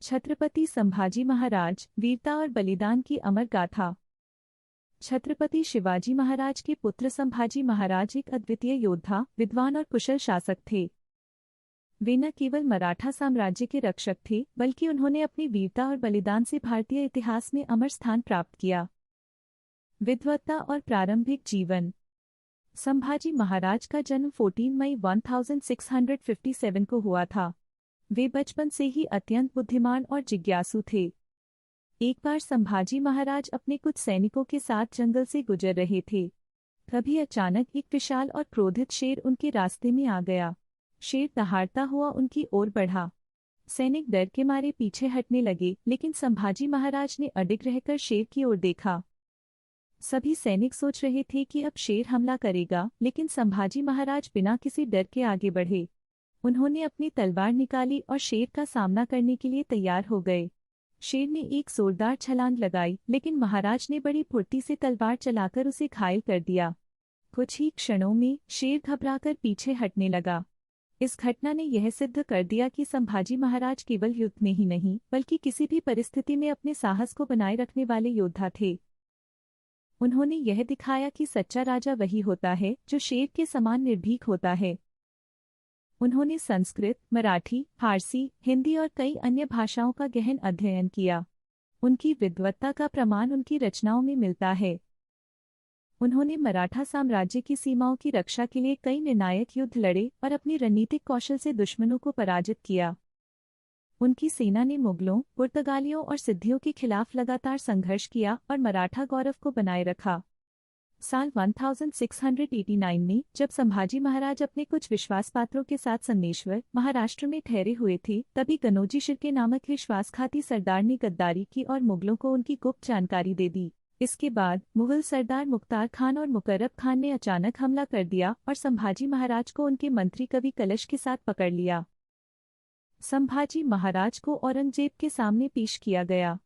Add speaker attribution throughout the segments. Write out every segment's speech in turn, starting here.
Speaker 1: छत्रपति संभाजी महाराज, वीरता और बलिदान की अमर गाथा। छत्रपति शिवाजी महाराज के पुत्र संभाजी महाराज एक अद्वितीय योद्धा, विद्वान और कुशल शासक थे। वे न केवल मराठा साम्राज्य के रक्षक थे, बल्कि उन्होंने अपनी वीरता और बलिदान से भारतीय इतिहास में अमर स्थान प्राप्त किया। विद्वत्ता और प्रारंभिक जीवन। संभाजी महाराज का जन्म 14 मई 1657 को हुआ था। वे बचपन से ही अत्यंत बुद्धिमान और जिज्ञासु थे। एक बार संभाजी महाराज अपने कुछ सैनिकों के साथ जंगल से गुजर रहे थे। तभी अचानक एक विशाल और क्रोधित शेर उनके रास्ते में आ गया। शेर दहाड़ता हुआ उनकी ओर बढ़ा। सैनिक डर के मारे पीछे हटने लगे, लेकिन संभाजी महाराज ने अडिग रहकर शेर की ओर देखा। सभी सैनिक सोच रहे थे कि अब शेर हमला करेगा, लेकिन संभाजी महाराज बिना किसी डर के आगे बढ़े। उन्होंने अपनी तलवार निकाली और शेर का सामना करने के लिए तैयार हो गए। शेर ने एक जोरदार छलांग लगाई, लेकिन महाराज ने बड़ी फुर्ती से तलवार चलाकर उसे घायल कर दिया। कुछ ही क्षणों में शेर घबराकर पीछे हटने लगा। इस घटना ने यह सिद्ध कर दिया कि संभाजी महाराज केवल युद्ध में ही नहीं, बल्कि किसी भी परिस्थिति में अपने साहस को बनाए रखने वाले योद्धा थे। उन्होंने यह दिखाया कि सच्चा राजा वही होता है जो शेर के समान निर्भीक होता है। उन्होंने संस्कृत, मराठी, फारसी, हिंदी और कई अन्य भाषाओं का गहन अध्ययन किया। उनकी विद्वत्ता का प्रमाण उनकी रचनाओं में मिलता है। उन्होंने मराठा साम्राज्य की सीमाओं की रक्षा के लिए कई निर्णायक युद्ध लड़े और अपनी रणनीतिक कौशल से दुश्मनों को पराजित किया। उनकी सेना ने मुगलों, पुर्तगालियों और सिद्धियों के खिलाफ लगातार संघर्ष किया और मराठा गौरव को बनाए रखा। साल 1689 में जब संभाजी महाराज अपने कुछ विश्वासपात्रों के साथ संगमेश्वर, महाराष्ट्र में ठहरे हुए थे, तभी कन्नौजी शिर्के नामक विश्वासघाती सरदार ने गद्दारी की और मुगलों को उनकी गुप्त जानकारी दे दी। इसके बाद मुगल सरदार मुख्तार खान और मुकर्रब खान ने अचानक हमला कर दिया और संभाजी महाराज को उनके मंत्री कवि कलश के साथ पकड़ लिया। संभाजी महाराज को औरंगजेब के सामने पेश किया गया।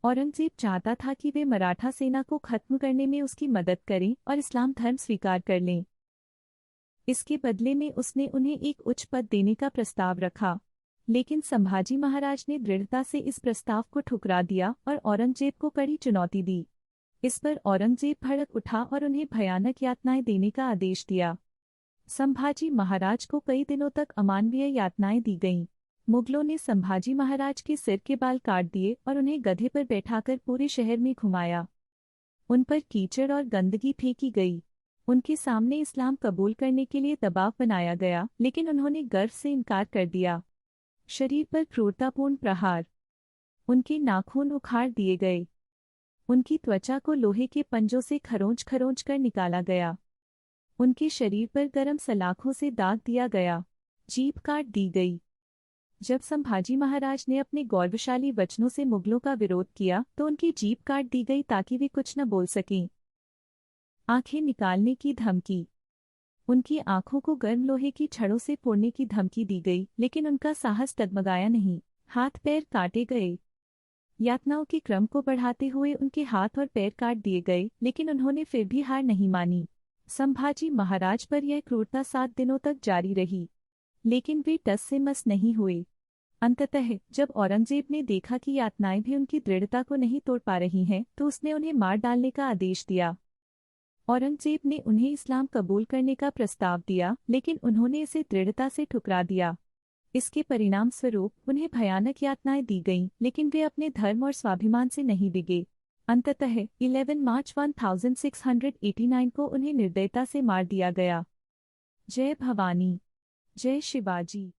Speaker 1: औरंगजेब चाहता था कि वे मराठा सेना को खत्म करने में उसकी मदद करें और इस्लाम धर्म स्वीकार कर लें। इसके बदले में उसने उन्हें एक उच्च पद देने का प्रस्ताव रखा, लेकिन संभाजी महाराज ने दृढ़ता से इस प्रस्ताव को ठुकरा दिया और औरंगजेब को कड़ी चुनौती दी। इस पर औरंगजेब भड़क उठा और उन्हें भयानक यातनाएं देने का आदेश दिया। संभाजी महाराज को कई दिनों तक अमानवीय यातनाएं दी गईं। मुगलों ने संभाजी महाराज के सिर के बाल काट दिए और उन्हें गधे पर बैठाकर पूरे शहर में घुमाया। उन पर कीचड़ और गंदगी फेंकी गई। उनके सामने इस्लाम कबूल करने के लिए दबाव बनाया गया, लेकिन उन्होंने गर्व से इनकार कर दिया। शरीर पर क्रूरतापूर्ण प्रहार। उनके नाखून उखाड़ दिए गए। उनकी त्वचा को लोहे के पंजों से खरोंच खरोंच कर निकाला गया। उनके शरीर पर गर्म सलाखों से दाग दिया गया। जीभ काट दी गई। जब संभाजी महाराज ने अपने गौरवशाली वचनों से मुगलों का विरोध किया तो उनकी जीभ काट दी गई ताकि वे कुछ न बोल सकें। आंखें निकालने की धमकी। उनकी आंखों को गर्म लोहे की छड़ों से फोड़ने की धमकी दी गई, लेकिन उनका साहस डगमगाया नहीं। हाथ पैर काटे गए। यातनाओं के क्रम को बढ़ाते हुए उनके हाथ और पैर काट दिए गए, लेकिन उन्होंने फिर भी हार नहीं मानी। संभाजी महाराज पर यह क्रूरता 7 दिनों तक जारी रही, लेकिन वे टस से मस नहीं हुए। अंततः जब औरंगजेब ने देखा कि यातनाएं भी उनकी दृढ़ता को नहीं तोड़ पा रही हैं, तो उसने उन्हें मार डालने का आदेश दिया। औरंगजेब ने उन्हें इस्लाम कबूल करने का प्रस्ताव दिया, लेकिन उन्होंने इसे दृढ़ता से ठुकरा दिया। इसके परिणाम स्वरूप उन्हें भयानक यातनाएं दी गईं, लेकिन वे अपने धर्म और स्वाभिमान से नहीं डिगे। अंततः 11 मार्च 1689 को उन्हें निर्दयता से मार दिया गया। जय भवानी, जय शिवाजी।